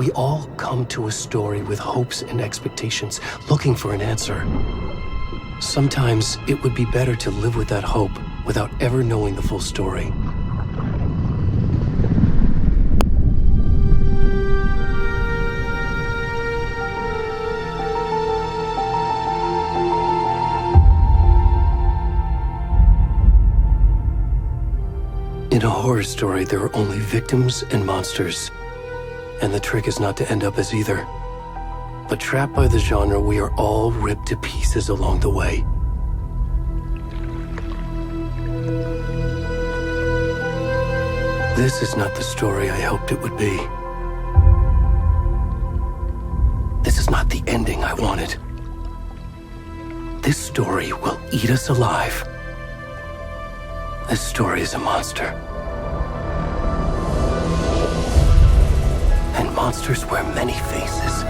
We all come to a story with hopes and expectations, looking for an answer. Sometimes it would be better to live with that hope without ever knowing the full story. In a horror story, there are only victims and monsters. And the trick is not to end up as either. But trapped by the genre, we are all ripped to pieces along the way. This is not the story I hoped it would be. This is not the ending I wanted. This story will eat us alive. This story is a monster. And monsters wear many faces.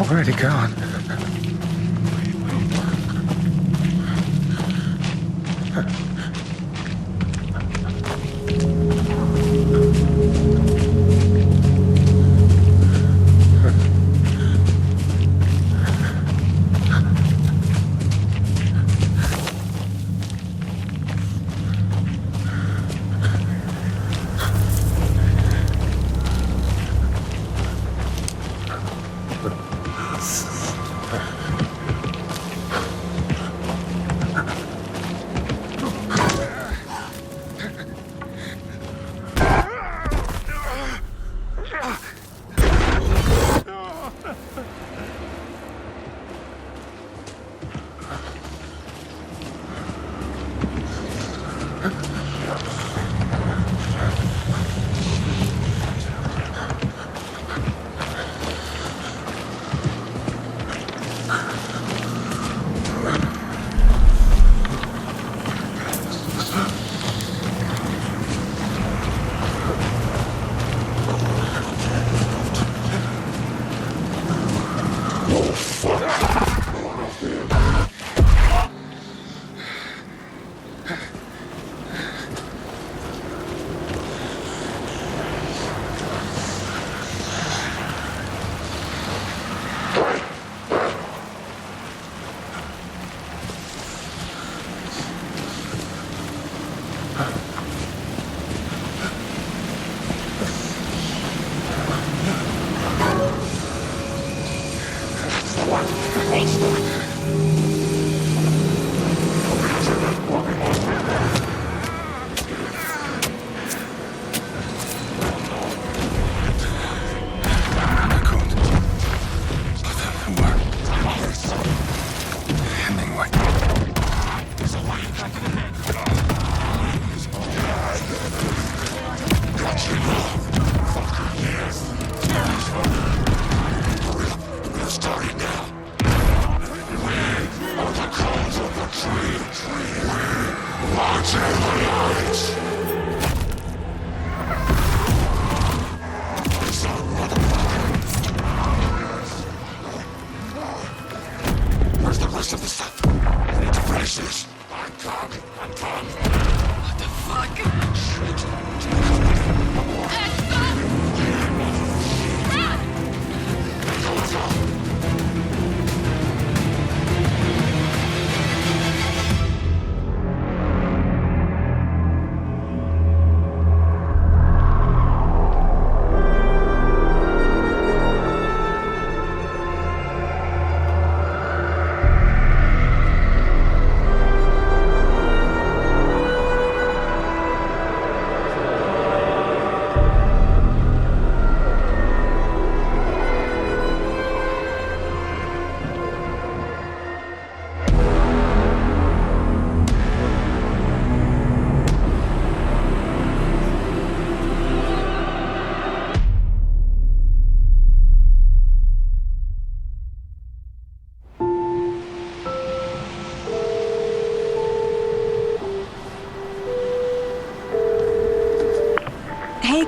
Already gone.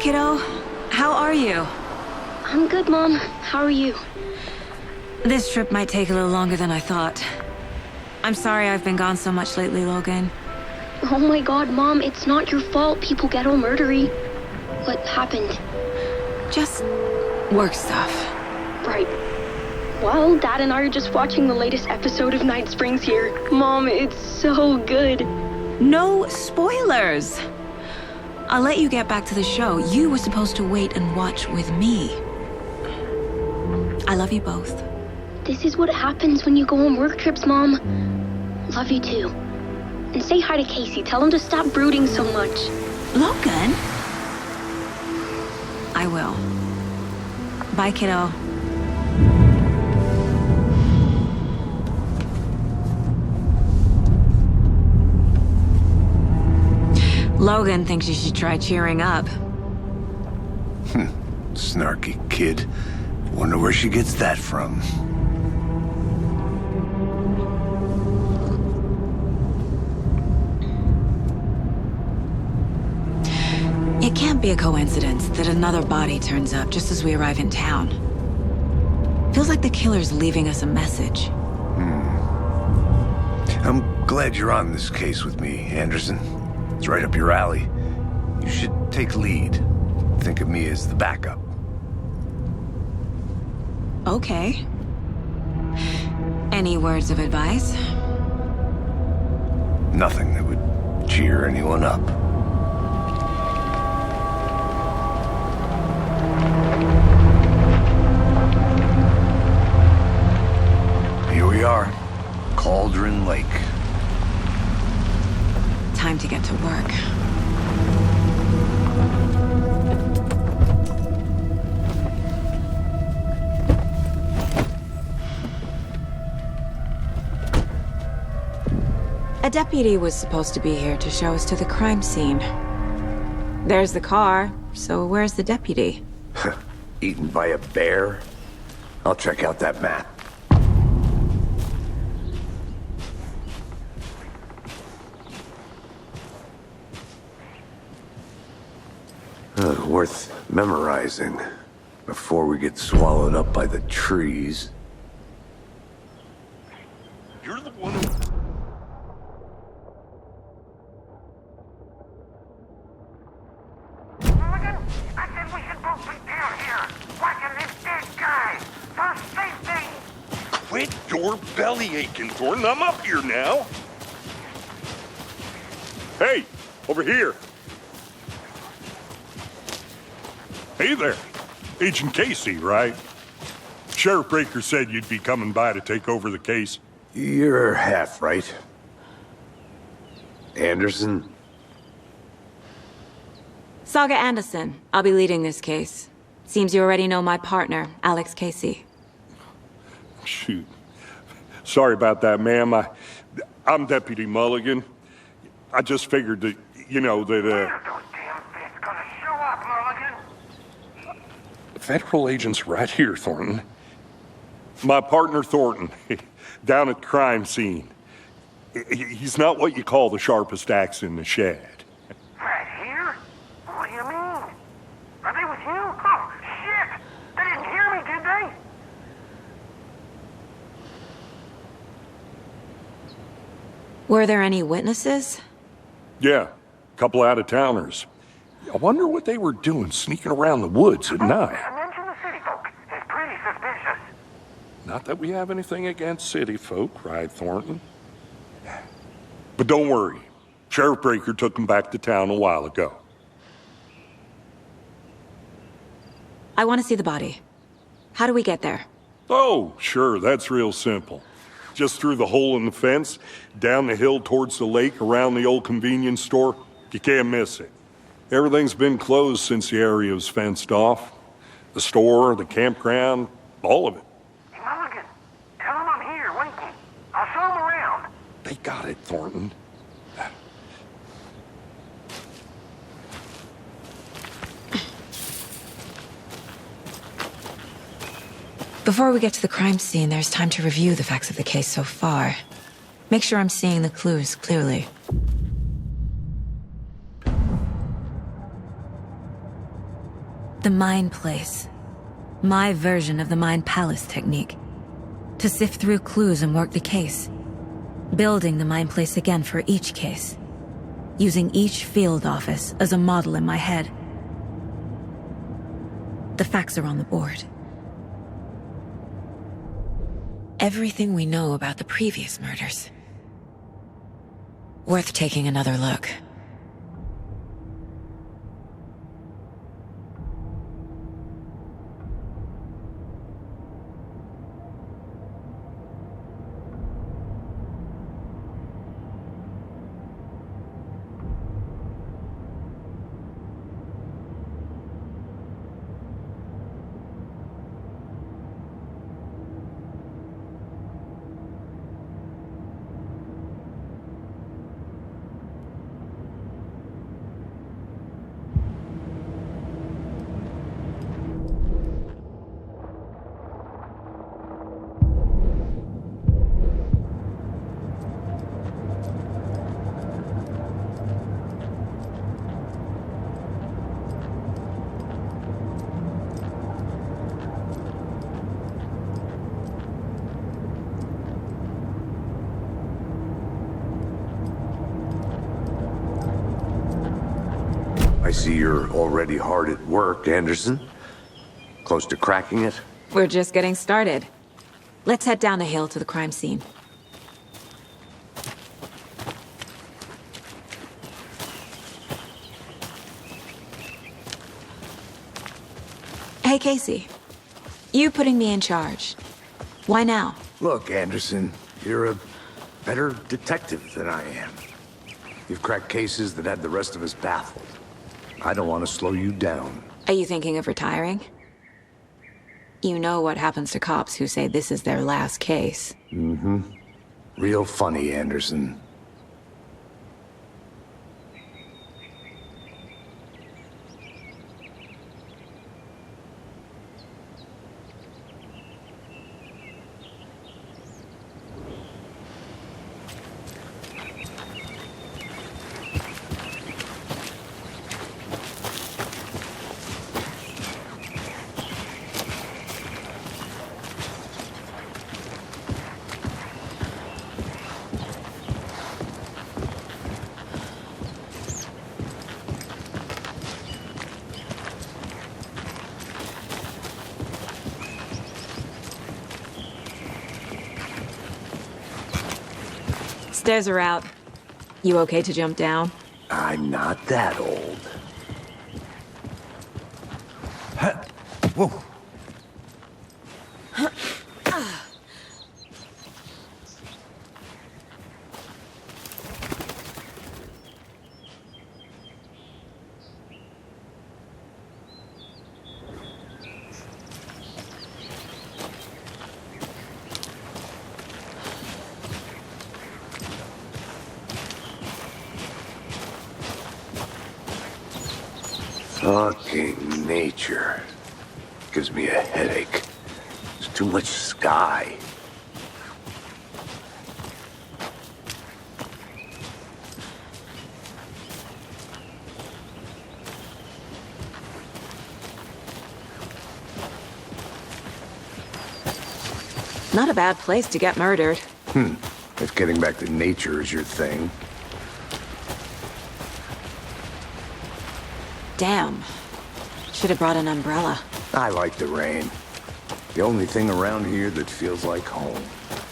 kiddo. How are you? I'm good, Mom. How are you? This trip might take a little longer than I thought. I'm sorry I've been gone so much lately, Logan. Oh my god, Mom, it's not your fault people get all murdery. What happened? Just work stuff. Right. Well, Dad and I are just watching the latest episode of Night Springs here. Mom, it's so good. No spoilers! I'll let you get back to the show. You were supposed to wait and watch with me. I love you both. This is what happens when you go on work trips, Mom. Love you too. And say hi to Casey. Tell him to stop brooding so much. Logan? I will. Bye, kiddo. Logan thinks you should try cheering up. Snarky kid. Wonder where she gets that from. It can't be a coincidence that another body turns up just as we arrive in town. Feels like the killer's leaving us a message. I'm glad you're on this case with me, Anderson. It's right up your alley. You should take lead. Think of me as the backup. Okay. Any words of advice? Nothing that would cheer anyone up. Here we are. Cauldron Lake. Time to get to work. A deputy was supposed to be here to show us to the crime scene. There's the car, so where's the deputy? Eaten by a bear? I'll check out that map. Worth memorizing before we get swallowed up by the trees. You're the one who... Morgan, I said we should both be down here, watching this dead guy, for safety. Quit your belly aching, Thornton. I'm up here now. Hey, over here. Hey there. Agent Casey, right? Sheriff Breaker said you'd be coming by to take over the case. You're half right. Anderson? Saga Anderson. I'll be leading this case. Seems you already know my partner, Alex Casey. Shoot. Sorry about that, ma'am. I'm Deputy Mulligan. I just figured that, Where's those damn fists gonna show up, Mulligan? Federal agent's right here, Thornton. My partner, Thornton, down at the crime scene. He's not what you call the sharpest axe in the shed. Right here? What do you mean? Are they with you? Oh, shit! They didn't hear me, did they? Were there any witnesses? Yeah, a couple out-of-towners. I wonder what they were doing sneaking around the woods at night. Mention the city folk. It's pretty suspicious. Not that we have anything against city folk, cried Thornton. But don't worry. Sheriff Breaker took them back to town a while ago. I want to see the body. How do we get there? Oh, sure, that's real simple. Just through the hole in the fence, down the hill towards the lake, around the old convenience store. You can't miss it. Everything's been closed since the area was fenced off. The store, the campground, all of it. Hey, Mulligan, tell them I'm here, waiting. I'll show them around. They got it, Thornton. Before we get to the crime scene, there's time to review the facts of the case so far. Make sure I'm seeing the clues clearly. The Mind Place. My version of the Mind Palace technique. To sift through clues and work the case. Building the Mind Place again for each case. Using each field office as a model in my head. The facts are on the board. Everything we know about the previous murders. Worth taking another look. I see you're already hard at work, Anderson. Close to cracking it? We're just getting started. Let's head down the hill to the crime scene. Hey, Casey. You putting me in charge. Why now? Look, Anderson, you're a better detective than I am. You've cracked cases that had the rest of us baffled. I don't want to slow you down. Are you thinking of retiring? You know what happens to cops who say this is their last case. Mm-hmm. Real funny, Anderson. Stairs are out. You okay to jump down? I'm not that old. Whoa. Fucking nature. Gives me a headache. There's too much sky. Not a bad place to get murdered. If getting back to nature is your thing. Damn. Should have brought an umbrella. I like the rain. The only thing around here that feels like home.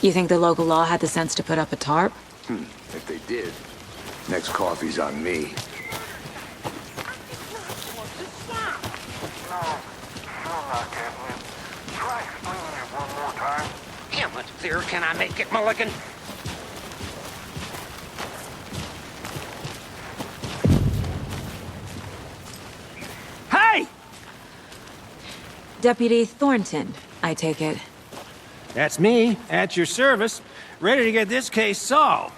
You think the local law had the sense to put up a tarp? If they did, next coffee's on me. No, sure not, Kathleen. Try explaining it one more time. How much clearer can I make it, Mulligan? Hey! Deputy Thornton, I take it. That's me, at your service, ready to get this case solved.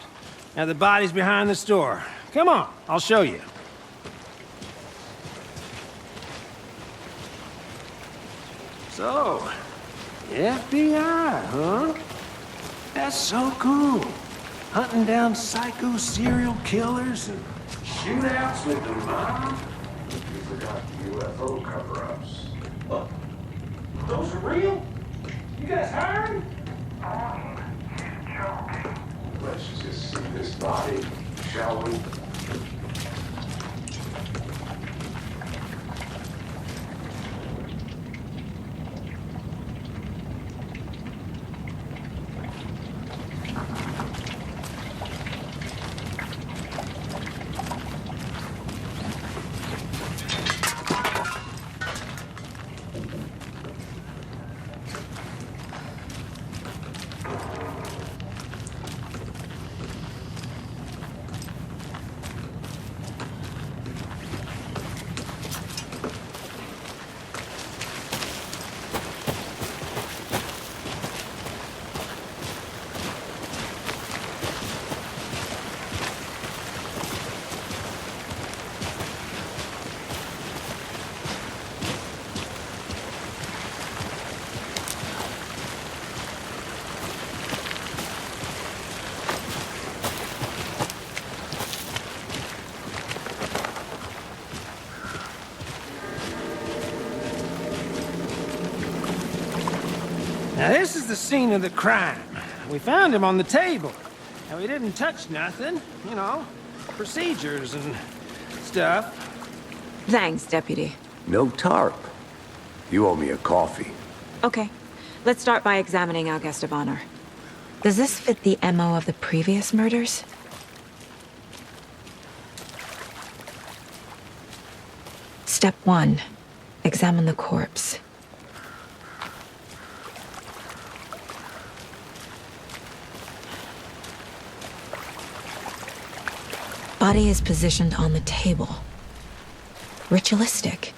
Now the body's behind the store. Come on, I'll show you. So, FBI, huh? That's so cool. Hunting down psycho serial killers and shootouts with the mob. forgot the UFO cover-ups. Look, those are real? You guys hiring? He's joking. Let's just see this body, shall we? Now, this is the scene of the crime. We found him on the table. And we didn't touch nothing, you know, procedures and stuff. Thanks, Deputy. No tarp. You owe me a coffee. Okay, let's start by examining our guest of honor. Does this fit the MO of the previous murders? Step 1. Examine the corpse. Body is positioned on the table. Ritualistic.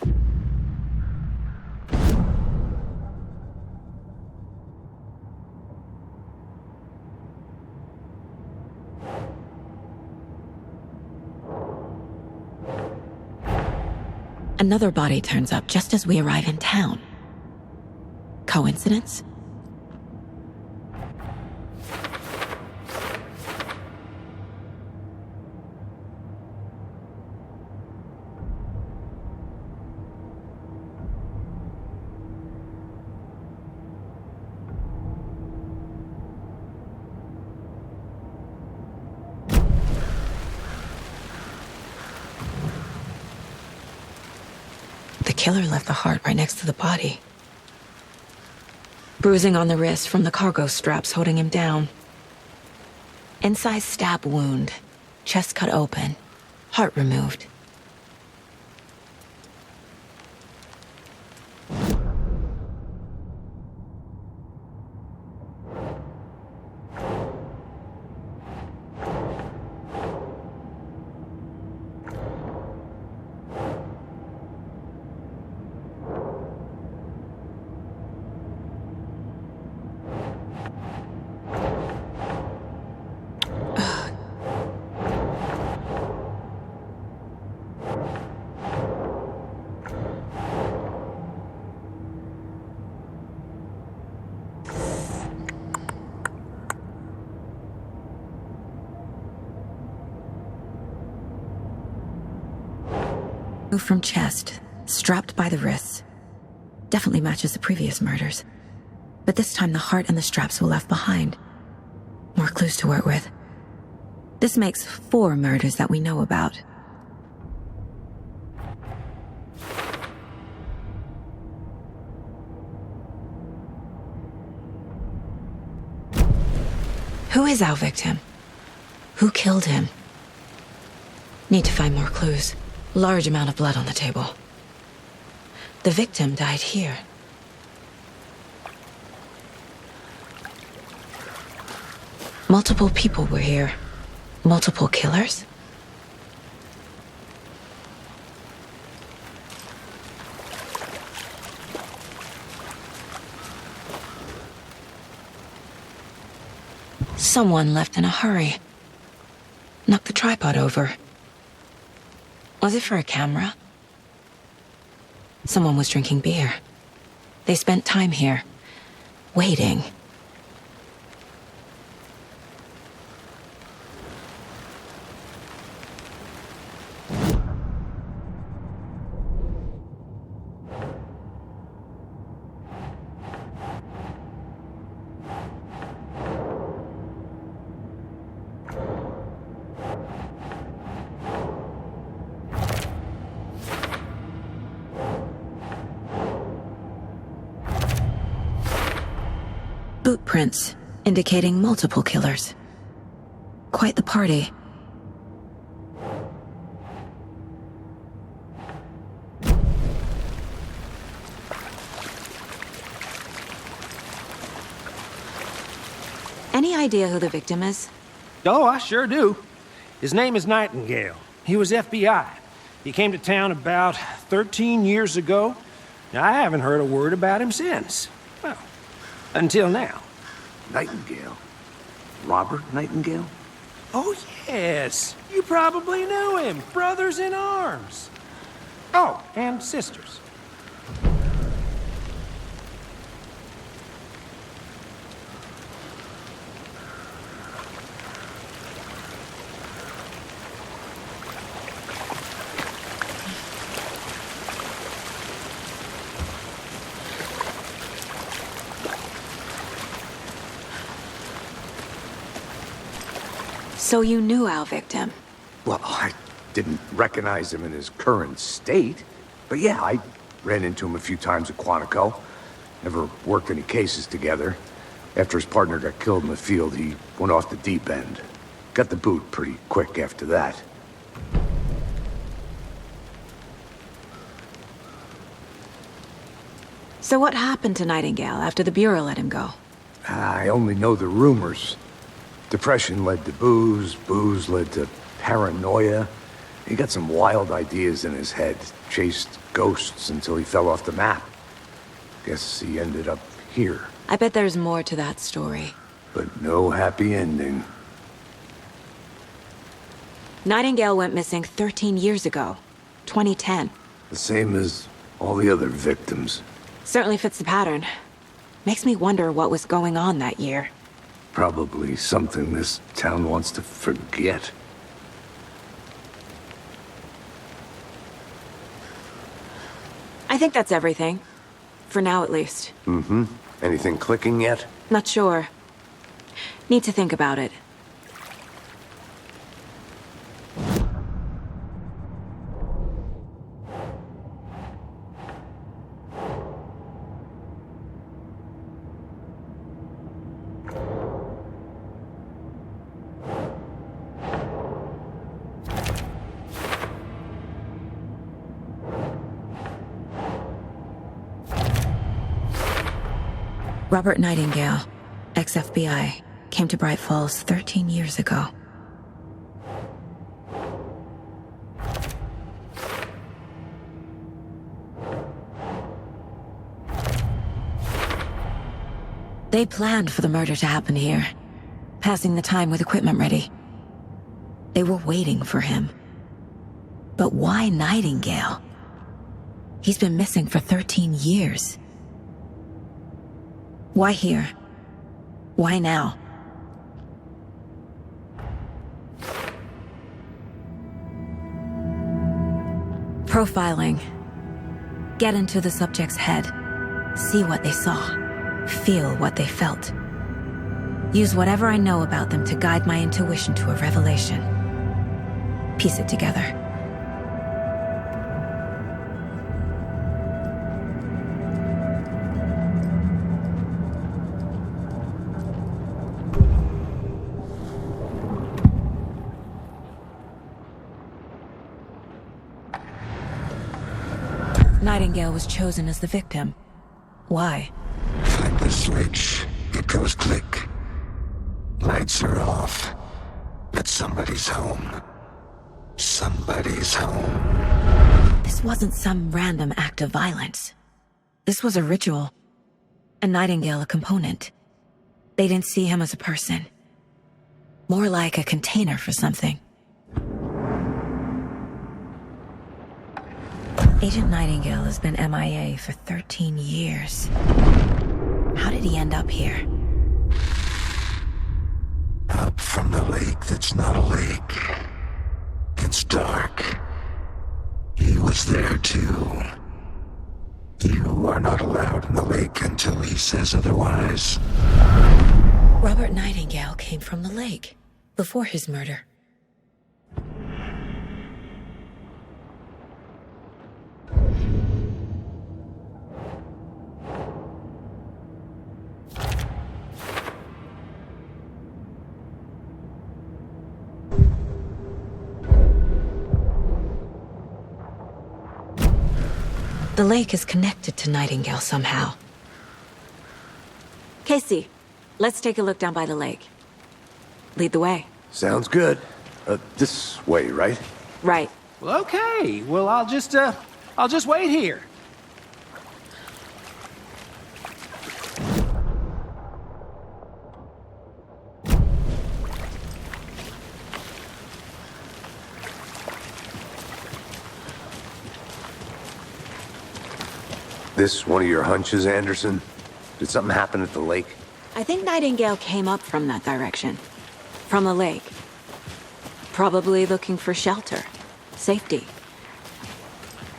Another body turns up just as we arrive in town. Coincidence? The killer left the heart right next to the body. Bruising on the wrist from the cargo straps holding him down. Incised stab wound, chest cut open, heart removed. From chest, strapped by the wrists. Definitely matches the previous murders. But this time the heart and the straps were left behind. More clues to work with. This makes 4 murders that we know about. Who is our victim? Who killed him? Need to find more clues. Large amount of blood on the table. The victim died here. Multiple people were here. Multiple killers? Someone left in a hurry. Knocked the tripod over. Was it for a camera? Someone was drinking beer. They spent time here, waiting. Boot prints indicating multiple killers. Quite the party. Any idea who the victim is? Oh, I sure do. His name is Nightingale. He was FBI. He came to town about 13 years ago. Now, I haven't heard a word about him since. Well, until now. Nightingale? Robert Nightingale? Oh, yes. You probably knew him. Brothers in arms. Oh, and sisters. So you knew our victim? Well, I didn't recognize him in his current state. But yeah, I ran into him a few times at Quantico. Never worked any cases together. After his partner got killed in the field, he went off the deep end. Got the boot pretty quick after that. So what happened to Nightingale after the Bureau let him go? I only know the rumors. Depression led to booze, booze led to paranoia. He got some wild ideas in his head, chased ghosts until he fell off the map. Guess he ended up here. I bet there's more to that story. But no happy ending. Nightingale went missing 13 years ago, 2010. The same as all the other victims. Certainly fits the pattern. Makes me wonder what was going on that year. Probably something this town wants to forget. I think that's everything. For now, at least. Mm-hmm. Anything clicking yet? Not sure. Need to think about it. Robert Nightingale, ex-FBI, came to Bright Falls 13 years ago. They planned for the murder to happen here, passing the time with equipment ready. They were waiting for him. But why Nightingale? He's been missing for 13 years. Why here? Why now? Profiling. Get into the subject's head. See what they saw. Feel what they felt. Use whatever I know about them to guide my intuition to a revelation. Piece it together. Nightingale was chosen as the victim. Why? Flip the switch, it goes click. Lights are off. But somebody's home. Somebody's home. This wasn't some random act of violence. This was a ritual. And Nightingale a component. They didn't see him as a person. More like a container for something. Agent Nightingale has been MIA for 13 years. How did he end up here? Up from the lake that's not a lake. It's dark. He was there too. You are not allowed in the lake until he says otherwise. Robert Nightingale came from the lake, before his murder. The lake is connected to Nightingale somehow. Casey, let's take a look down by the lake. Lead the way. Sounds good. This way, right? Right. Well, okay. Well, I'll just wait here. This one of your hunches, Anderson? Did something happen at the lake? I think Nightingale came up from that direction. From the lake. Probably looking for shelter. Safety.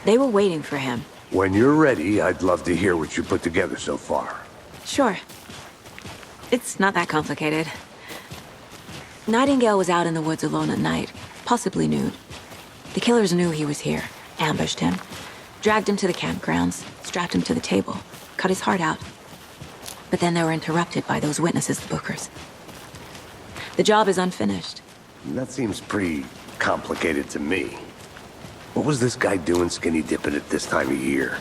They were waiting for him. When you're ready, I'd love to hear what you put together so far. Sure. It's not that complicated. Nightingale was out in the woods alone at night, possibly nude. The killers knew he was here, ambushed him, dragged him to the campgrounds, strapped him to the table, cut his heart out. But then they were interrupted by those witnesses, the Bookers. The job is unfinished. That seems pretty complicated to me. What was this guy doing skinny dipping at this time of year?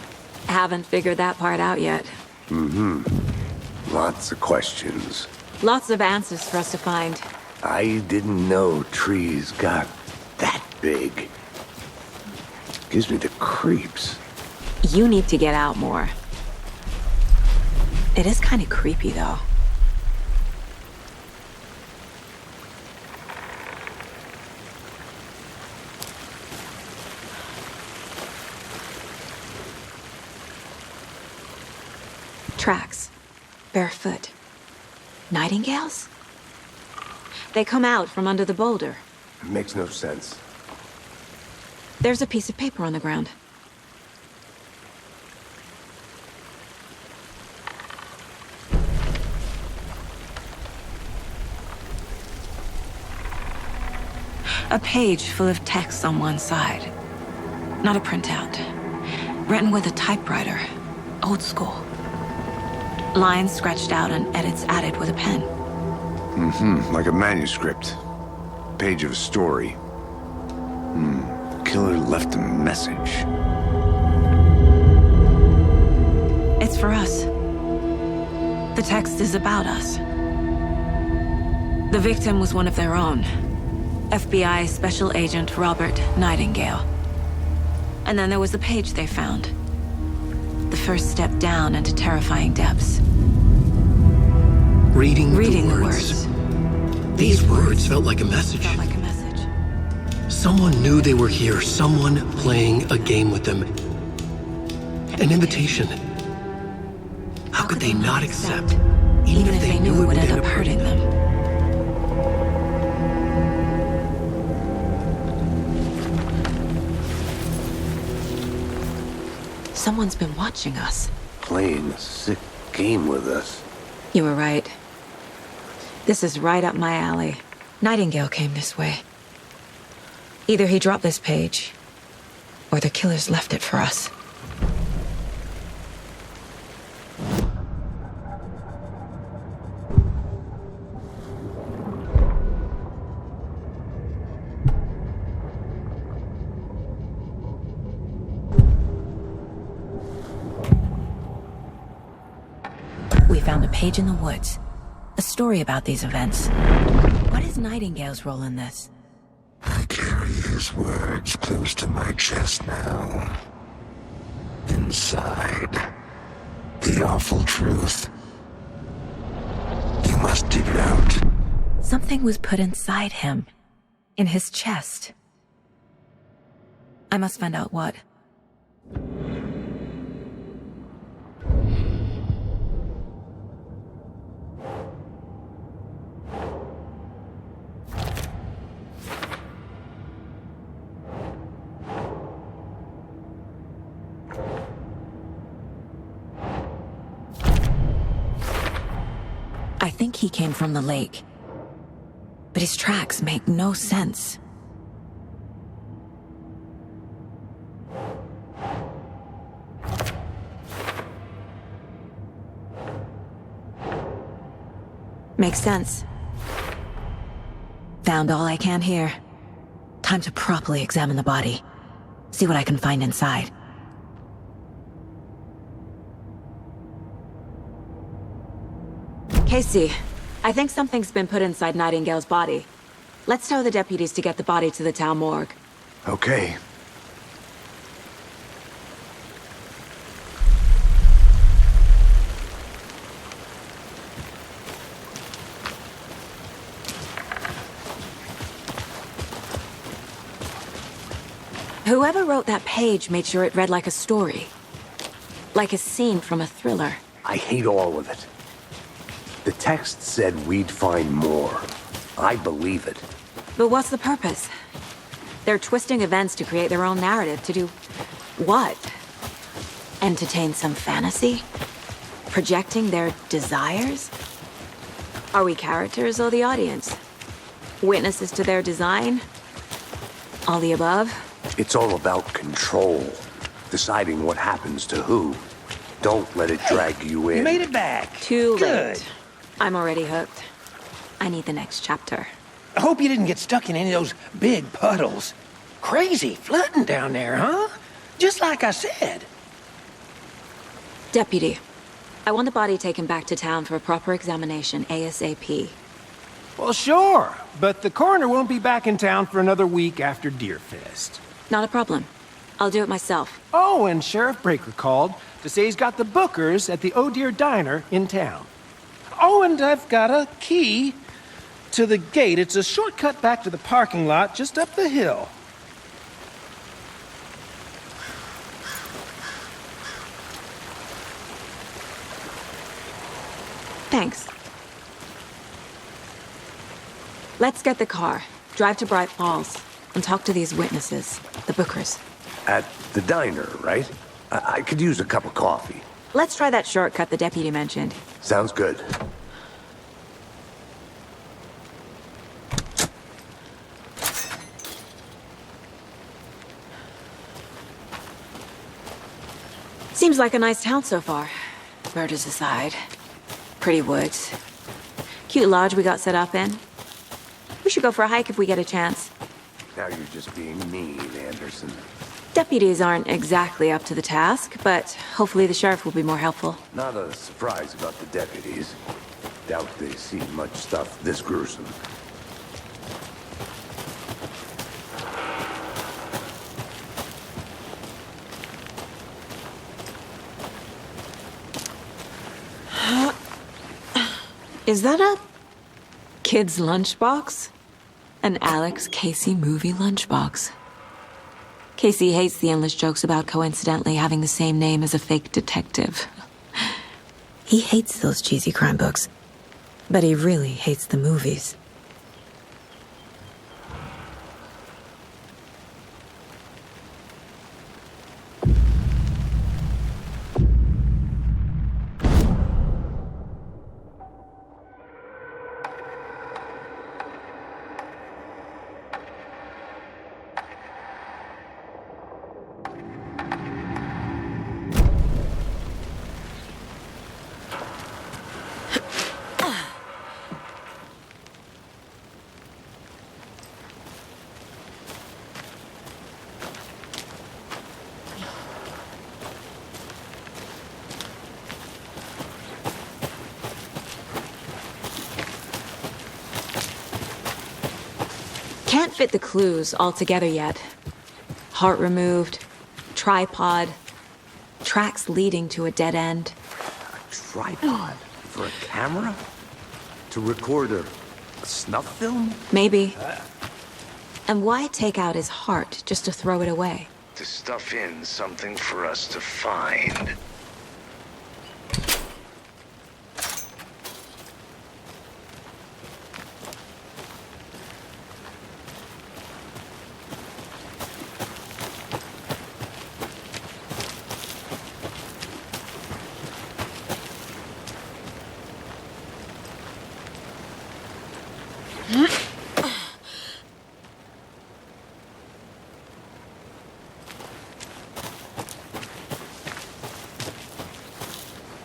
Haven't figured that part out yet. Lots of questions. Lots of answers for us to find. I didn't know trees got that big. Gives me the creeps. You need to get out more. It is kind of creepy, though. Tracks. Barefoot. Nightingales? They come out from under the boulder. It makes no sense. There's a piece of paper on the ground. A page full of text on one side. Not a printout. Written with a typewriter. Old school. Lines scratched out and edits added with a pen. Like a manuscript. Page of a story. Killer left a message. It's for us. The text is about us. The victim was one of their own. FBI Special Agent Robert Nightingale. And then there was the page they found. The first step down into terrifying depths. Reading the the words. words. These words felt like a message. Felt like a message. Someone knew they were here, someone playing a game with them. An invitation. How could they not accept, even if they knew it would end up hurting them? Someone's been watching us. Playing a sick game with us. You were right. This is right up my alley. Nightingale came this way. Either he dropped this page, or the killers left it for us. We found a page in the woods. A story about these events. What is Nightingale's role in this? I carry his words close to my chest now. Inside, the awful truth. You must dig it out. Something was put inside him. In his chest. I must find out what. I think he came from the lake. But his tracks make no sense. Makes sense. Found all I can here. Time to properly examine the body. See what I can find inside. Casey, I think something's been put inside Nightingale's body. Let's tell the deputies to get the body to the town morgue. Okay. Whoever wrote that page made sure it read like a story. Like a scene from a thriller. I hate all of it. The text said we'd find more. I believe it. But what's the purpose? They're twisting events to create their own narrative. To do what? Entertain some fantasy? Projecting their desires? Are we characters or the audience? Witnesses to their design? All the above? It's all about control. Deciding what happens to who. Don't let it drag you in. You made it back. Too Good. late. I'm already hooked. I need the next chapter. I hope you didn't get stuck in any of those big puddles. Crazy flooding down there, huh? Just like I said. Deputy, I want the body taken back to town for a proper examination ASAP. Well, sure. But the coroner won't be back in town for another week after Deerfest. Not a problem. I'll do it myself. Oh, and Sheriff Breaker called to say he's got the Bookers at the Oh Dear Diner in town. Oh, and I've got a key to the gate. It's a shortcut back to the parking lot just up the hill. Thanks. Let's get the car, drive to Bright Falls, and talk to these witnesses, the Bookers. At the diner, right? I could use a cup of coffee. Let's try that shortcut the deputy mentioned. Sounds good. Seems like a nice town so far. Murders aside. Pretty woods. Cute lodge we got set up in. We should go for a hike if we get a chance. Now you're just being mean, Anderson. Deputies aren't exactly up to the task, but hopefully the sheriff will be more helpful. Not a surprise about the deputies. Doubt they've seen much stuff this gruesome. Is that a kid's lunchbox? An Alex Casey movie lunchbox. Casey hates the endless jokes about coincidentally having the same name as a fake detective. He hates those cheesy crime books, but he really hates the movies. Can't fit the clues all together yet. Heart removed, tripod, tracks leading to a dead end. A tripod? For a camera? To record a snuff film? Maybe. And why take out his heart just to throw it away? To stuff in something for us to find.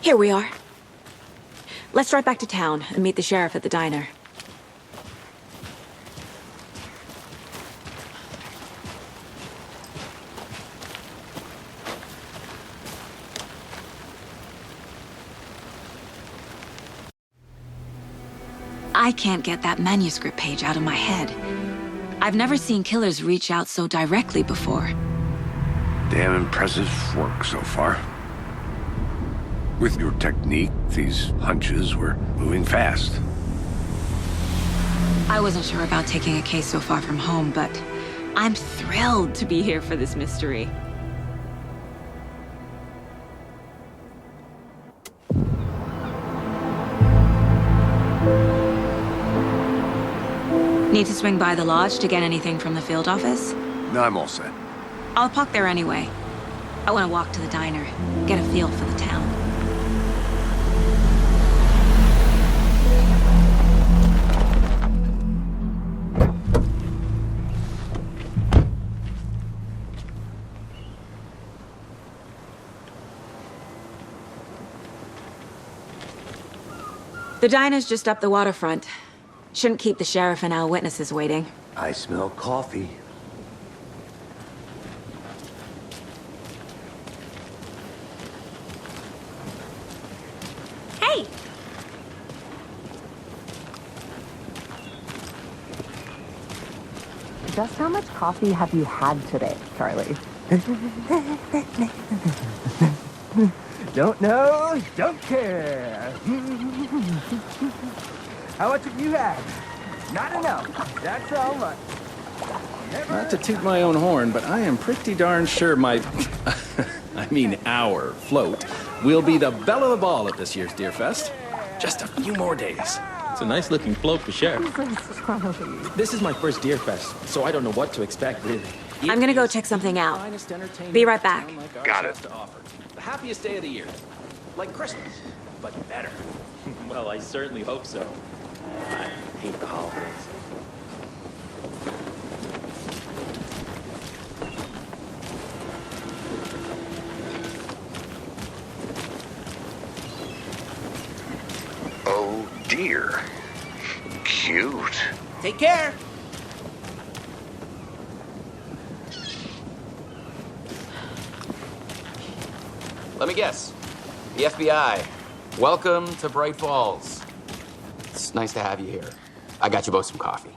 Here we are. Let's drive back to town and meet the sheriff at the diner. I can't get that manuscript page out of my head. I've never seen killers reach out so directly before. Damn impressive work so far. With your technique, these hunches were moving fast. I wasn't sure about taking a case so far from home, but I'm thrilled to be here for this mystery. Need to swing by the lodge to get anything from the field office? No, I'm all set. I'll park there anyway. I want to walk to the diner, get a feel for the town. The diner's just up the waterfront. Shouldn't keep the sheriff and our witnesses waiting. I smell coffee. Hey! Just how much coffee have you had today, Charlie? Don't know, don't care. How much have you had? Not enough. That's all much. Not to toot my own horn, but I am pretty darn sure my... our float will be the belle of the ball at this year's Deer Fest. Just a few more days. It's a nice-looking float for Sheriff. This is my first Deer Fest, so I don't know what to expect, really. I'm gonna go check something out. Be right back. Got it. The happiest day of the year. Like Christmas, but better. Well, I certainly hope so. I hate the holidays. Oh dear. Cute. Take care. Let me guess. The FBI. Welcome to Bright Falls. It's nice to have you here. I got you both some coffee.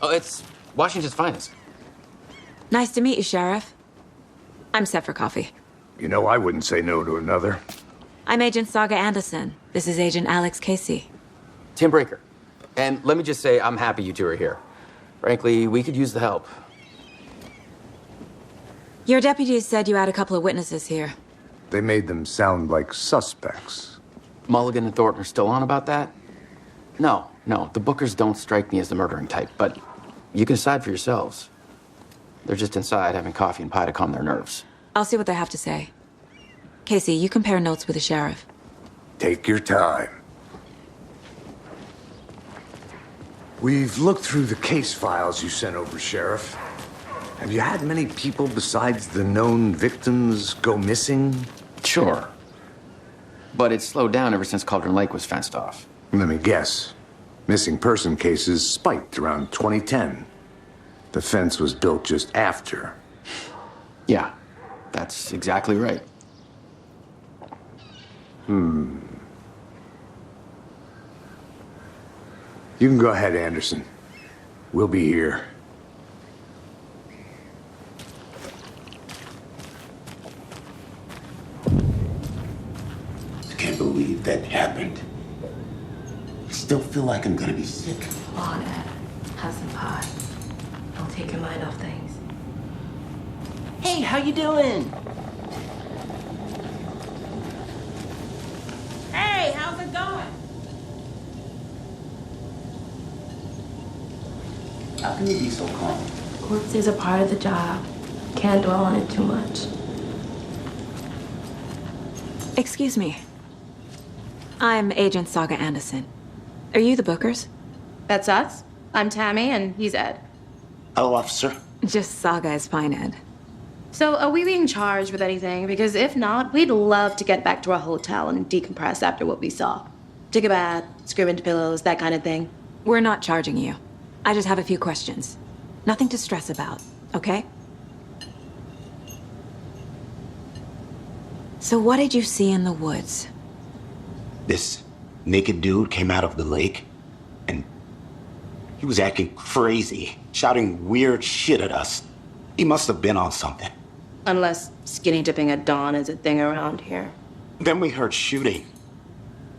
Oh, it's Washington's finest. Nice to meet you, Sheriff. I'm set for coffee. You know, I wouldn't say no to another. I'm Agent Saga Anderson. This is Agent Alex Casey. Tim Breaker. And let me just say, I'm happy you two are here. Frankly, we could use the help. Your deputies said you had a couple of witnesses here. They made them sound like suspects. Mulligan and Thornton are still on about that? No, the Bookers don't strike me as the murdering type, but you can decide for yourselves. They're just inside having coffee and pie to calm their nerves. I'll see what they have to say. Casey, you compare notes with the sheriff. Take your time. We've looked through the case files you sent over, Sheriff. Have you had many people besides the known victims go missing? Sure. But it's slowed down ever since Cauldron Lake was fenced off. Let me guess. Missing person cases spiked around 2010. The fence was built just after. Yeah, that's exactly right. You can go ahead, Anderson. We'll be here. I can't believe that happened. I still feel like I'm gonna be sick. Come on, Ed. Have some pie. Don't take your mind off things. Hey, how you doing? Hey, how's it going? How can you be so calm? Corpse is a part of the job. Can't dwell on it too much. Excuse me. I'm Agent Saga Anderson. Are you the Bookers? That's us. I'm Tammy, and he's Ed. Hello, officer. Just Saga is fine, Ed. So, are we being charged with anything? Because if not, we'd love to get back to our hotel and decompress after what we saw. Take a bath, scream into pillows, that kind of thing. We're not charging you. I just have a few questions. Nothing to stress about, okay? So what did you see in the woods? This naked dude came out of the lake and He was acting crazy, shouting weird shit at us. He must have been on something. Unless skinny dipping at dawn is a thing around here. Then we heard shooting.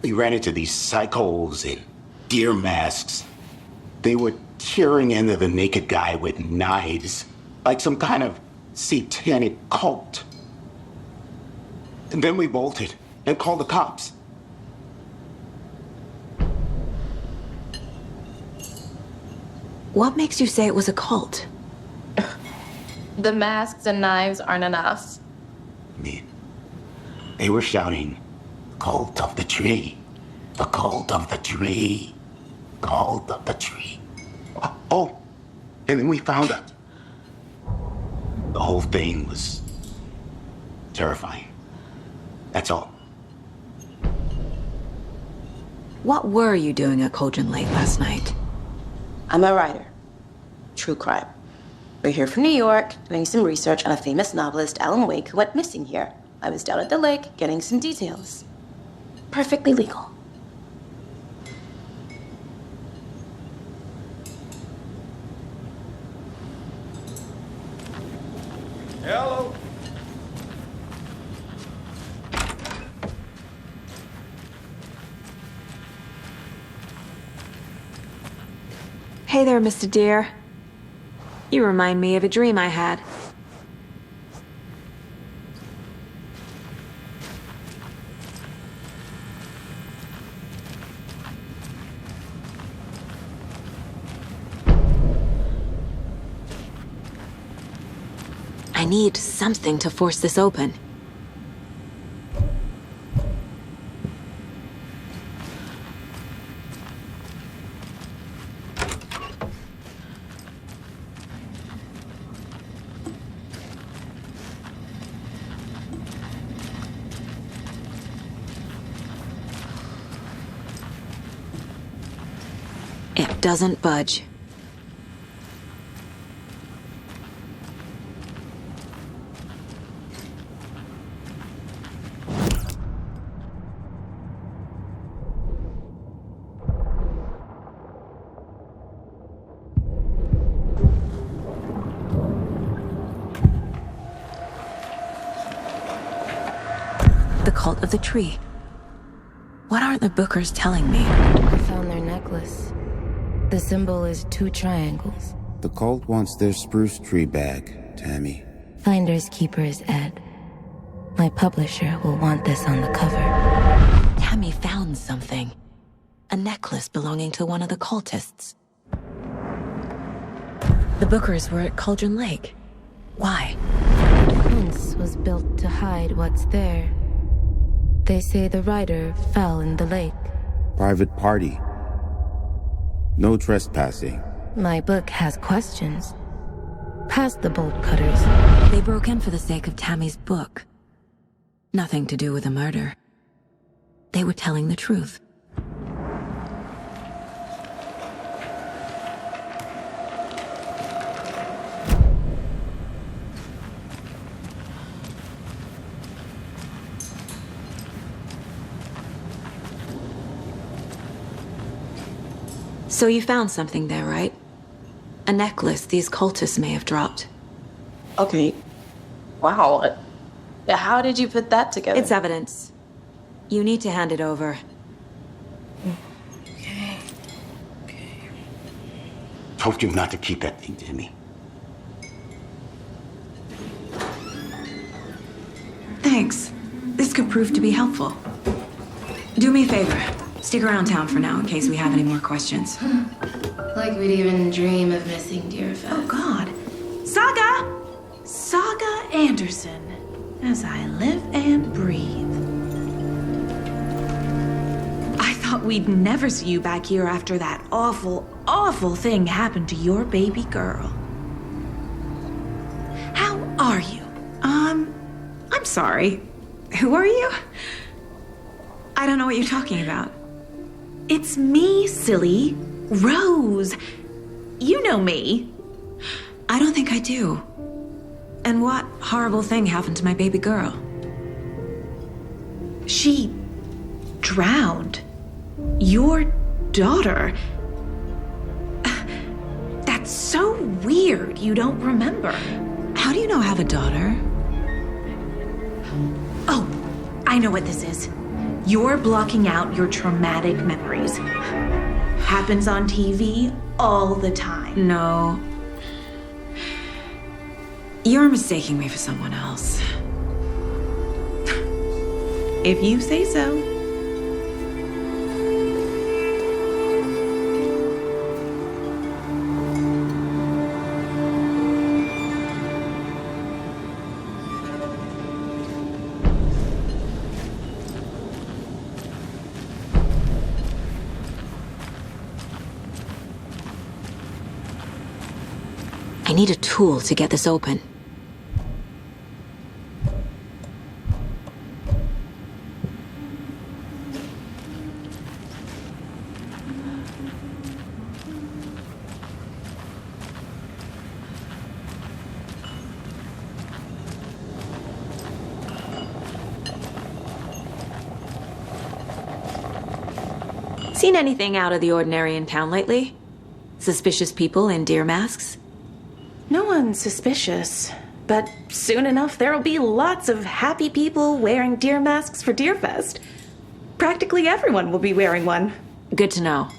We ran into these psychos in deer masks. They were tearing into the naked guy with knives, like some kind of satanic cult. And then we bolted and called the cops. What makes you say it was a cult? The masks and knives aren't enough. They were shouting, "Cult of the tree, the cult of the tree, cult of the tree." Oh, and then we found out. The whole thing was terrifying. That's all. What were you doing at Cauldron Lake last night? I'm a writer. True crime. We're here from New York, doing some research on a famous novelist, Alan Wake, who went missing here. I was down at the lake, getting some details. Perfectly legal. Hello. Hey there, Mr. Deer. You remind me of a dream I had. I need something to force this open. It doesn't budge. The cult of the tree. What aren't the Bookers telling me? I found their necklace. The symbol is 2 triangles. The cult wants their spruce tree back, Tammy. Finders keepers, Ed. My publisher will want this on the cover. Tammy found something. A necklace belonging to one of the cultists. The Bookers were at Cauldron Lake. Why? The fence was built to hide what's there. They say the writer fell in the lake. Private party. No trespassing. My book has questions. Past the bolt cutters. They broke in for the sake of Tammy's book. Nothing to do with a murder. They were telling the truth. So you found something there, right? A necklace these cultists may have dropped. Okay. Wow. How did you put that together? It's evidence. You need to hand it over. Okay. Told you not to keep that thing, Timmy. Thanks. This could prove to be helpful. Do me a favor. Stick around town for now in case we have any more questions. Like we'd even dream of missing Deerfest. Oh, God. Saga! Saga Anderson. As I live and breathe. I thought we'd never see you back here after that awful, awful thing happened to your baby girl. How are you? I'm sorry. Who are you? I don't know what you're talking about. It's me, silly. Rose. You know me. I don't think I do. And what horrible thing happened to my baby girl? She drowned. Your daughter. weird you don't remember. How do you know I have a daughter? Oh, I know what this is. You're blocking out your traumatic memories. Happens on TV all the time. No. You're mistaking me for someone else. If you say so. I need a tool to get this open. Seen anything out of the ordinary in town lately? Suspicious people in deer masks? No one's suspicious. But soon enough, there'll be lots of happy people wearing deer masks for Deerfest. Practically everyone will be wearing one. Good to know.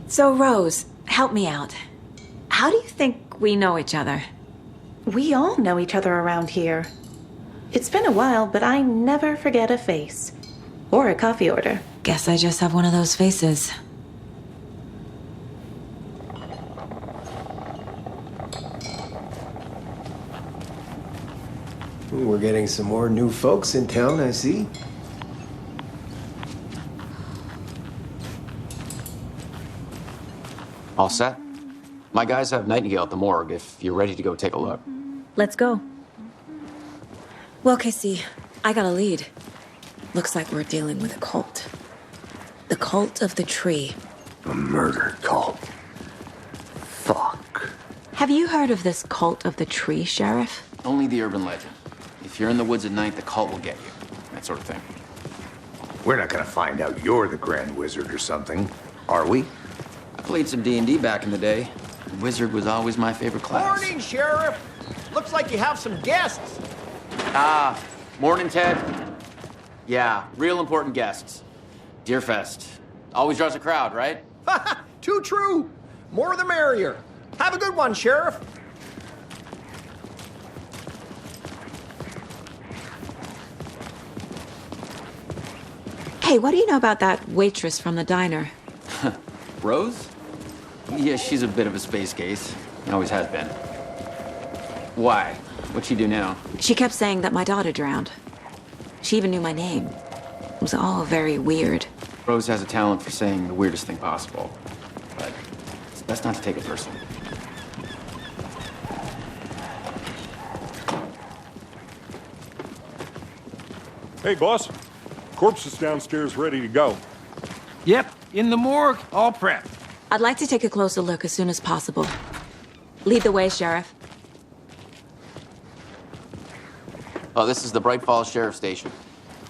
So, Rose, help me out. How do you think we know each other? We all know each other around here. It's been a while, but I never forget a face. Or a coffee order. Guess I just have one of those faces. We're getting some more new folks in town, I see. All set? My guys have Nightingale at the morgue if you're ready to go take a look. Let's go. Well, Casey, I got a lead. Looks like we're dealing with a cult. The cult of the tree. A murder cult. Fuck. Have you heard of this cult of the tree, Sheriff? Only the urban legend. If you're in the woods at night, the cult will get you. That sort of thing. We're not gonna find out you're the Grand Wizard or something, are we? I played some D&D back in the day. The Wizard was always my favorite class. Morning, Sheriff. Looks like you have some guests. Ah, morning, Ted. Yeah, real important guests. Deerfest. Always draws a crowd, right? Too true. More the merrier. Have a good one, Sheriff. Hey, what do you know about that waitress from the diner? Rose? Yeah, she's a bit of a space case. Always has been. Why? What'd she do now? She kept saying that my daughter drowned. She even knew my name. It was all very weird. Rose has a talent for saying the weirdest thing possible. But it's best not to take it personally. Hey, boss. Corpse is downstairs ready to go. Yep, in the morgue, all prepped. I'd like to take a closer look as soon as possible. Lead the way, Sheriff. Oh, this is the Bright Falls Sheriff Station.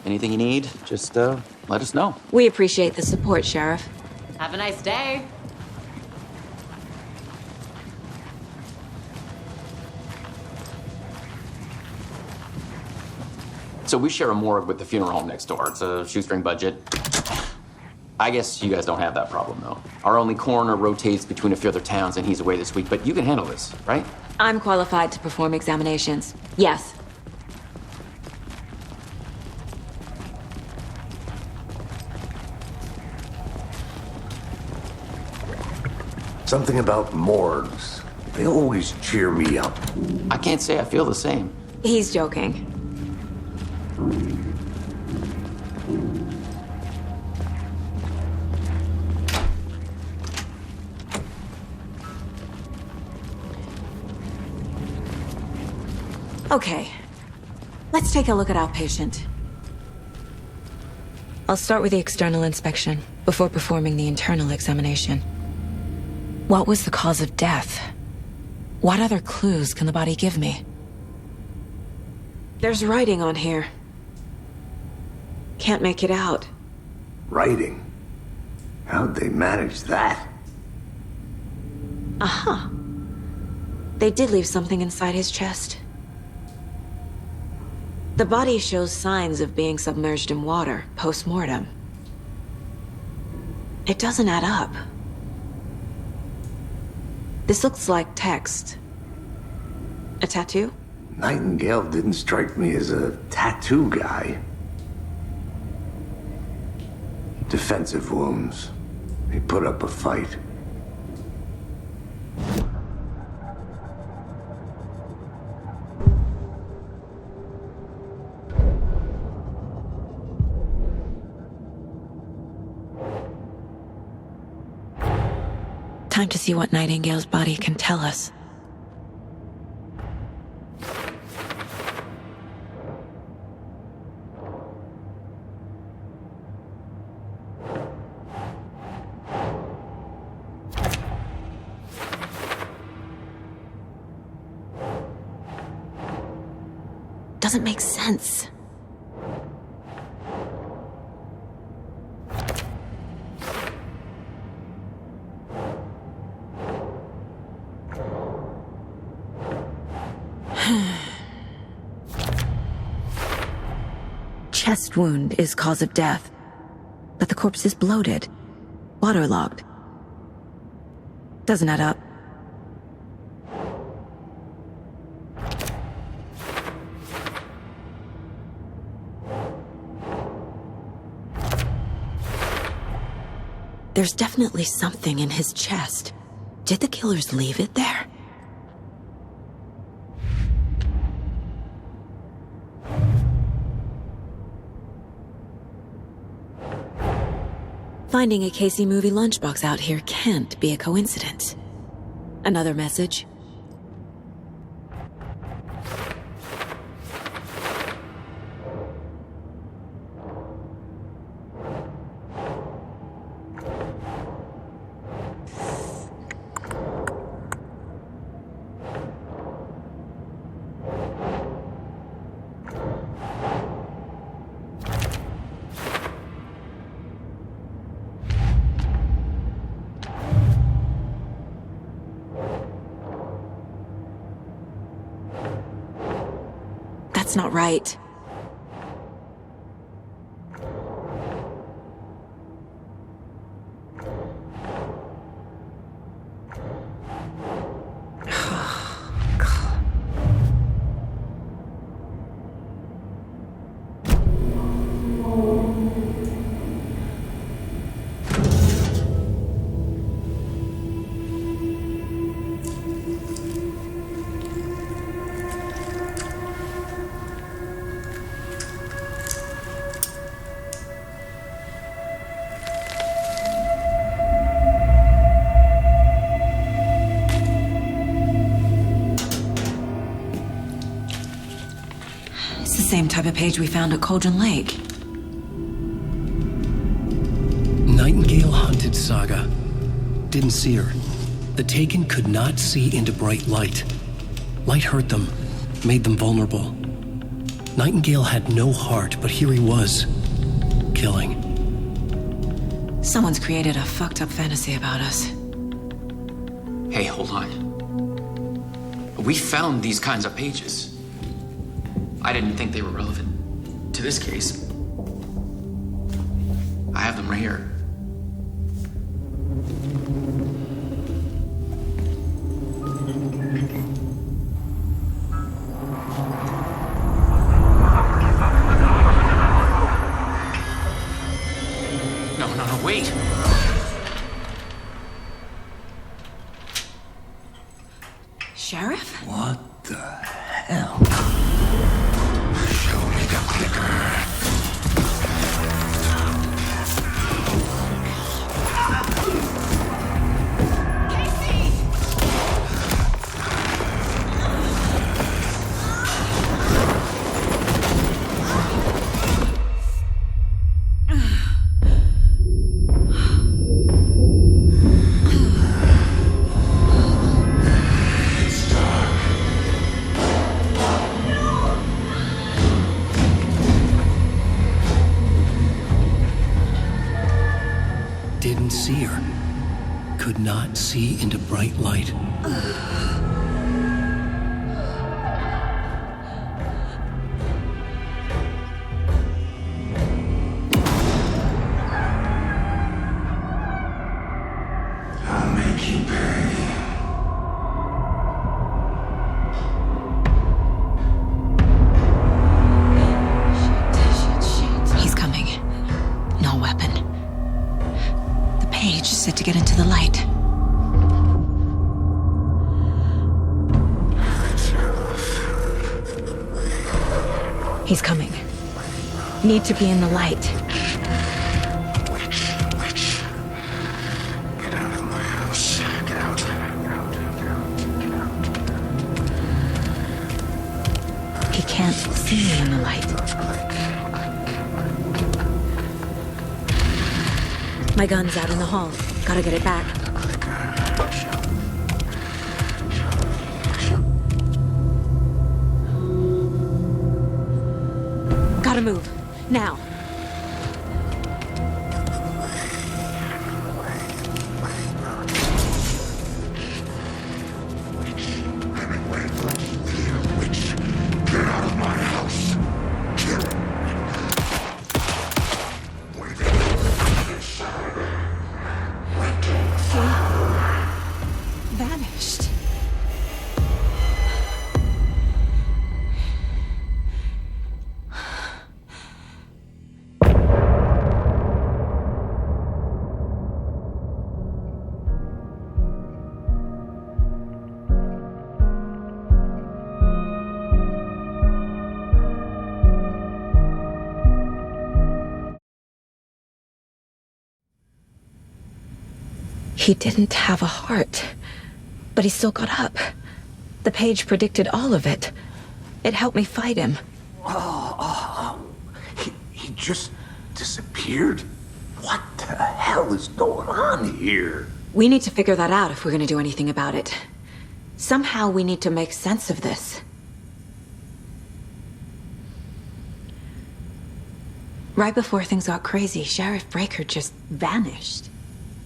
Anything you need, just let us know. We appreciate the support, Sheriff. Have a nice day. So we share a morgue with the funeral home next door. It's a shoestring budget. I guess you guys don't have that problem, though. Our only coroner rotates between a few other towns, and he's away this week, but you can handle this, right? I'm qualified to perform examinations. Yes. Something about morgues. They always cheer me up. I can't say I feel the same. He's joking. Okay, let's take a look at our patient. I'll start with the external inspection before performing the internal examination. What was the cause of death? What other clues can the body give me? There's writing on here. Can't make it out. Writing? How'd they manage that? Aha. They did leave something inside his chest. The body shows signs of being submerged in water post-mortem. It doesn't add up. This looks like text. A tattoo? Nightingale didn't strike me as a tattoo guy. Defensive wounds. He put up a fight. Time to see what Nightingale's body can tell us. Doesn't make sense. Chest wound is cause of death, but the corpse is bloated, waterlogged. Doesn't add up. There's definitely something in his chest. Did the killers leave it there? Finding a Casey movie lunchbox out here can't be a coincidence. Another message? That's not right. Same type of page we found at Cauldron Lake. Nightingale hunted Saga. Didn't see her. The Taken could not see into bright light. Light hurt them, made them vulnerable. Nightingale had no heart, but here he was, killing. Someone's created a fucked up fantasy about us. Hey, hold on. We found these kinds of pages. I didn't think they were relevant to this case. I have them right here. No, wait. Sheriff? What the hell? Show me the clicker. cannot see into bright light. I'll make you pay. He's coming. No weapon. The page said to get into the light. He's coming. Need to be in the light. Get out of my house. Get out. He can't see me in the light. My gun's out in the hall. Gotta get it back. Gotta move. Now. Get out of my house. Kill him. Vanished. He didn't have a heart, but he still got up. The page predicted all of it. It helped me fight him. He just disappeared? What the hell is going on here? We need to figure that out if we're gonna do anything about it. Somehow we need to make sense of this. Right before things got crazy, Sheriff Breaker just vanished.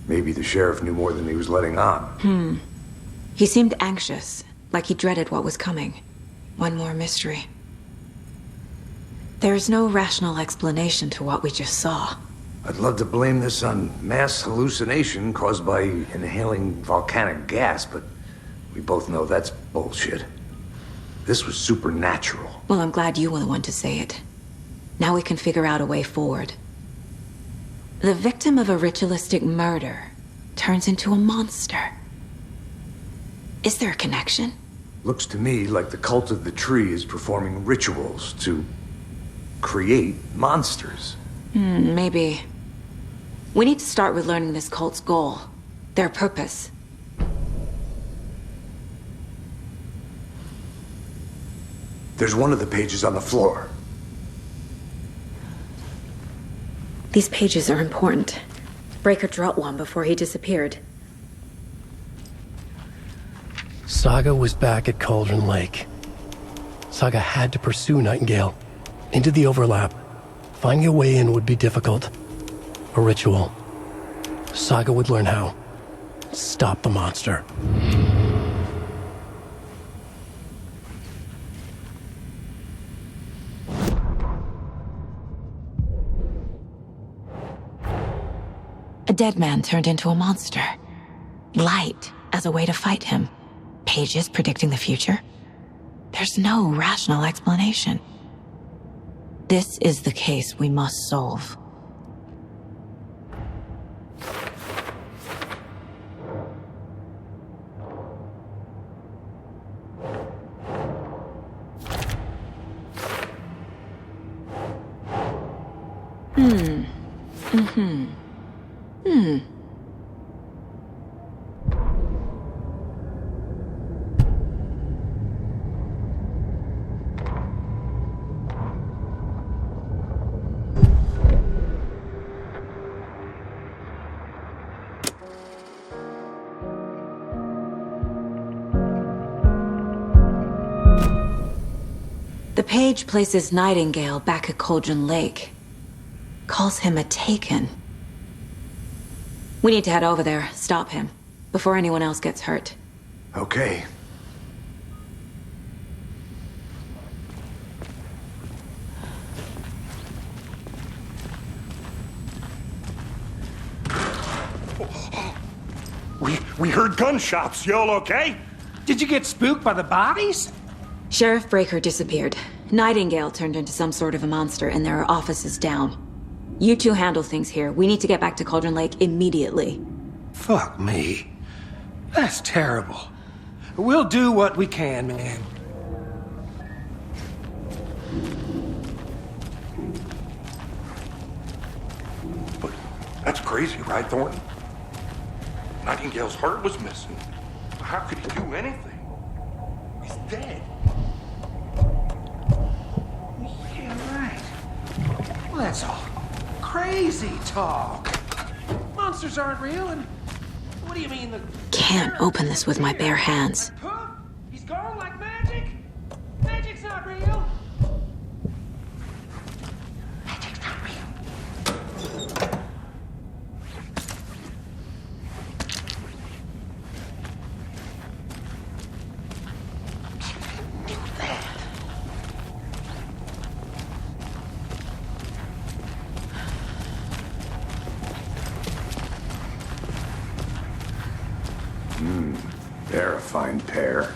Maybe the sheriff knew more than he was letting on. He seemed anxious, like he dreaded what was coming. One more mystery. There's no rational explanation to what we just saw. I'd love to blame this on mass hallucination caused by inhaling volcanic gas, but we both know that's bullshit. This was supernatural. Well, I'm glad you were the one to say it. Now we can figure out a way forward. The victim of a ritualistic murder turns into a monster. Is there a connection? Looks to me like the cult of the tree is performing rituals to create monsters. Maybe. We need to start with learning this cult's goal, their purpose. There's one of the pages on the floor. These pages are important. Breaker dropped one before he disappeared. Saga was back at Cauldron Lake. Saga had to pursue Nightingale into the overlap. Finding a way in would be difficult. A ritual. Saga would learn how. Stop the monster. A dead man turned into a monster. Light as a way to fight him. Pages predicting the future. There's no rational explanation. This is the case we must solve. The page places Nightingale back at Cauldron Lake. Calls him a Taken. We need to head over there, stop him. before anyone else gets hurt. Okay. We heard gunshots. Y'all okay? Did you get spooked by the bodies? Sheriff Breaker disappeared. Nightingale turned into some sort of a monster, and there are offices down. You two handle things here. We need to get back to Cauldron Lake immediately. Fuck me. That's terrible. We'll do what we can, man. But that's crazy, right, Thornton? Nightingale's heart was missing. How could he do anything? He's dead. Yeah, right. Well, that's all crazy talk. Monsters aren't real, and what do you mean the... Can't open this with my bare hands. He's gone like magic? Magic's not real. Magic's not real. They're a fine pair.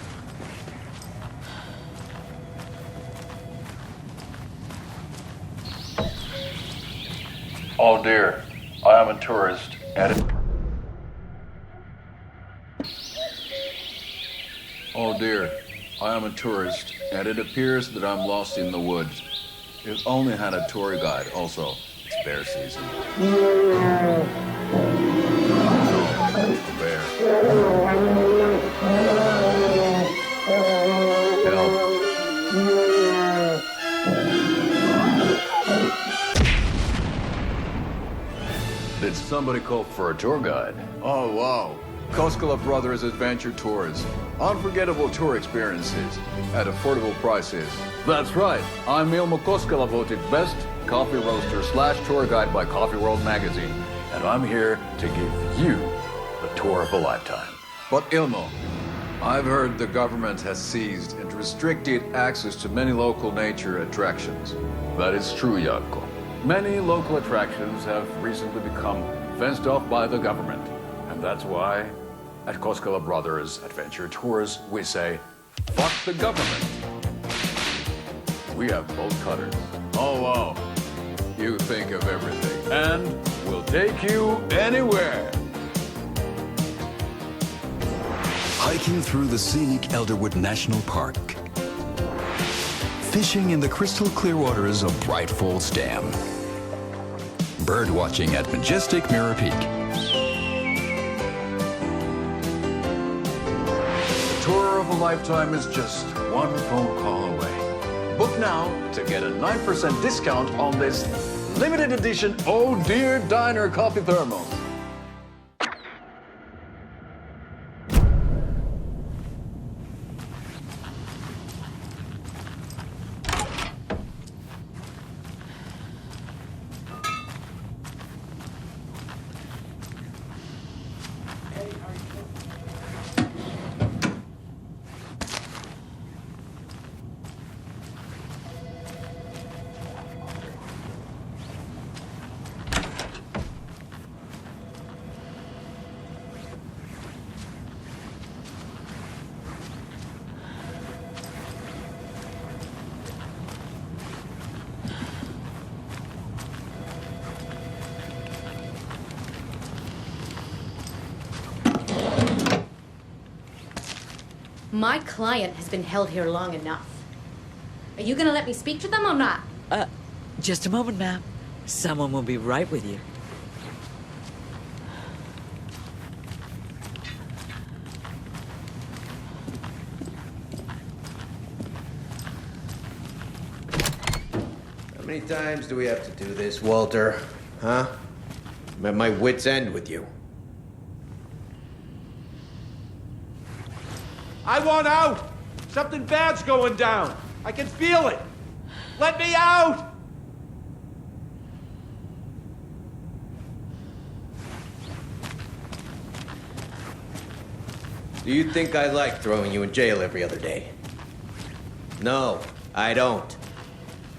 Oh dear, I am a tourist and Oh dear, I am a tourist and it appears that I'm lost in the woods. If only had a tour guide. Also, it's bear season. A bear. Help. Did somebody call for a tour guide? Oh, wow. Koskela Brothers Adventure Tours. Unforgettable tour experiences at affordable prices. That's right. I'm Ilmo Koskela, voted best coffee roaster / tour guide by Coffee World magazine. And I'm here to give you the tour of a lifetime. But Ilmo, I've heard the government has seized and restricted access to many local nature attractions. That is true, Jarkko. Many local attractions have recently become fenced off by the government. And that's why, at Koskela Brothers Adventure Tours, we say, fuck the government. We have bolt cutters. Oh, wow. You think of everything. And we'll take you anywhere. Hiking through the scenic Elderwood National Park. Fishing in the crystal clear waters of Bright Falls Dam. Bird watching at majestic Mirror Peak. The tour of a lifetime is just one phone call away. Book now to get a 9% discount on this limited edition Oh Dear Diner coffee thermos. My client has been held here long enough. Are you gonna let me speak to them or not? Just a moment, ma'am. Someone will be right with you. How many times do we have to do this, Walter? Huh? I'm at my wit's end with you. I want out! Something bad's going down. I can feel it. Let me out! Do you think I like throwing you in jail every other day? No, I don't. Do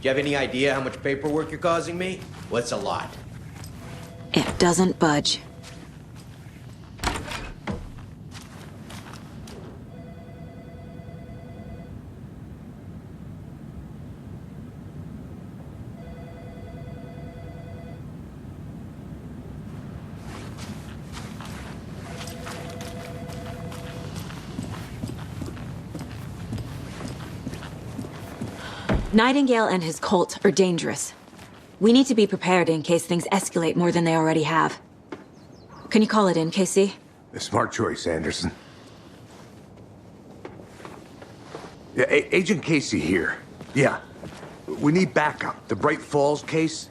you have any idea how much paperwork you're causing me? What's a lot? It doesn't budge. Nightingale and his cult are dangerous. We need to be prepared in case things escalate more than they already have. Can you call it in, KC? A smart choice, Anderson. Yeah, Agent Casey here. Yeah. We need backup. The Bright Falls case.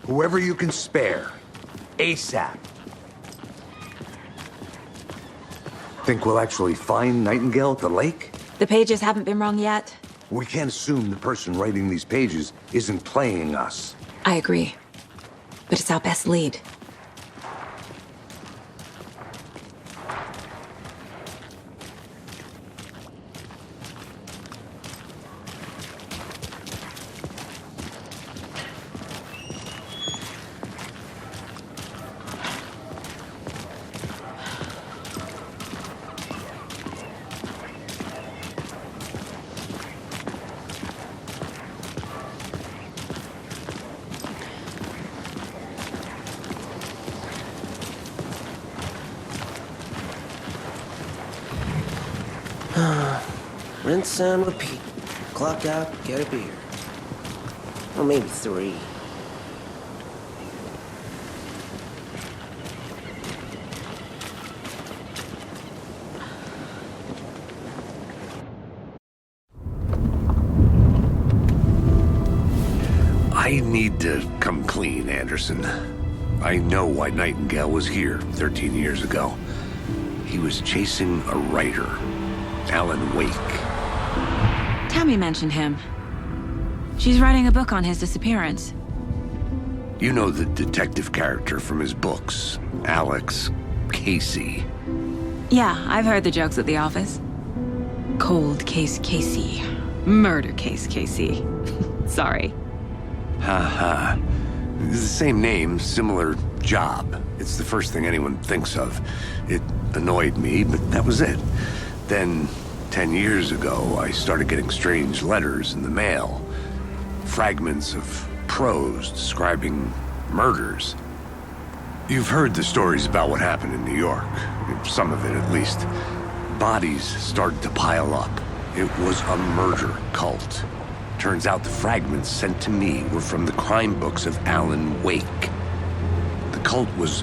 Whoever you can spare. ASAP. Think we'll actually find Nightingale at the lake? The pages haven't been wrong yet. We can't assume the person writing these pages isn't playing us. I agree. But it's our best lead. Rinse and repeat. Clock out, get a beer. Or maybe 3. I need to come clean, Anderson. I know why Nightingale was here 13 years ago. He was chasing a writer, Alan Wake. Tammy mentioned him. She's writing a book on his disappearance. You know the detective character from his books, Alex Casey. Yeah, I've heard the jokes at the office. Cold case Casey. Murder case Casey. Sorry. Ha. It's the same name, similar job. It's the first thing anyone thinks of. It annoyed me, but that was it. Then, 10 years ago, I started getting strange letters in the mail. Fragments of prose describing murders. You've heard the stories about what happened in New York. Some of it, at least. Bodies started to pile up. It was a murder cult. Turns out the fragments sent to me were from the crime books of Alan Wake. The cult was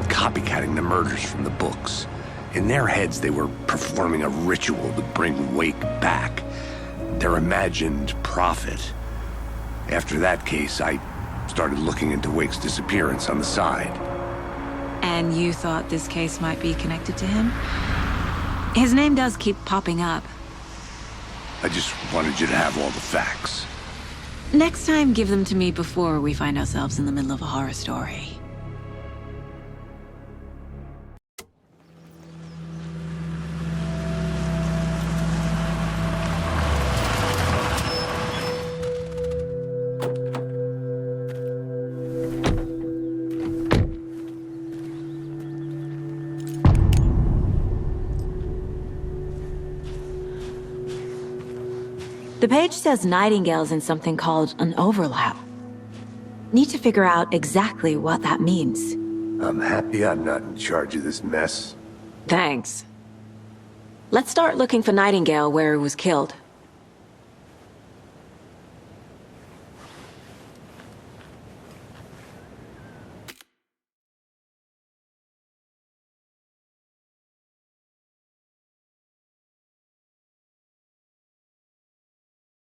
copycatting the murders from the books. In their heads, they were performing a ritual to bring Wake back. Their imagined prophet. After that case, I started looking into Wake's disappearance on the side. And you thought this case might be connected to him? His name does keep popping up. I just wanted you to have all the facts. Next time, give them to me before we find ourselves in the middle of a horror story. The page says Nightingale's in something called an overlap. Need to figure out exactly what that means. I'm happy I'm not in charge of this mess. Thanks. Let's start looking for Nightingale where he was killed.